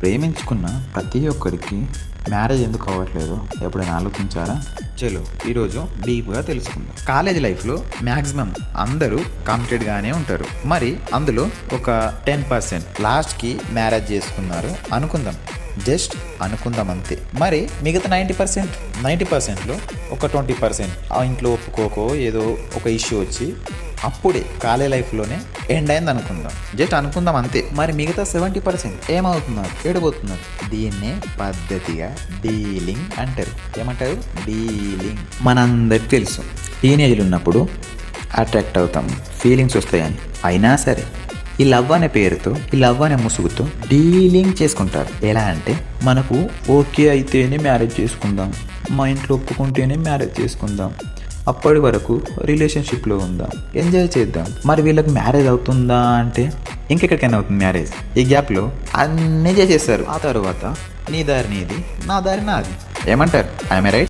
ప్రేమించుకున్న ప్రతి ఒక్కరికి మ్యారేజ్ ఎందుకు అవ్వట్లేదు ఎప్పుడైనా ఆలోచించారా? చలో ఈరోజు డీప్గా తెలుసుకుందాం. కాలేజ్ లైఫ్లో మ్యాక్సిమం అందరూ కంప్లీట్గానే ఉంటారు. మరి అందులో ఒక 10% లాస్ట్కి మ్యారేజ్ చేసుకున్నారు అనుకుందాం. జస్ట్ అనుకుందాం అంతే. మరి మిగతా 90%లో ఒక 20% ఆ ఇంట్లో ఒప్పుకోకో ఏదో ఒక ఇష్యూ వచ్చి అప్పుడే కాలేజ్ లైఫ్లోనే ఎండ్ అయింది అనుకుందాం. జస్ట్ అనుకుందాం అంతే. మరి మిగతా 70% ఏమవుతున్నారు, ఏడిపోతున్నారు? దీన్నే పద్ధతిగా డీలింగ్ అంటారు. ఏమంటారు? డీలింగ్. మనందరికి తెలుసు, టీనేజ్లు ఉన్నప్పుడు అట్రాక్ట్ అవుతాం, ఫీలింగ్స్ వస్తాయని. అయినా సరే ఈ లవ్ అనే పేరుతో, ఈ లవ్ అనే ముసుగుతో డీలింగ్ చేసుకుంటారు. ఎలా అంటే, మనకు ఓకే అయితేనే మ్యారేజ్ చేసుకుందాం, మా ఇంట్లో ఒప్పుకుంటేనే మ్యారేజ్ చేసుకుందాం, అప్పటి వరకు రిలేషన్షిప్లో ఉందాం, ఎంజాయ్ చేద్దాం. మరి వీళ్ళకి మ్యారేజ్ అవుతుందా అంటే ఇంకెక్కడికైనా అవుతుంది మ్యారేజ్. ఈ గ్యాప్లో అన్నీ చేసేస్తారు. ఆ తర్వాత నీ దారి నీది, నా దారి నాది. ఏమంటారు? I'm right?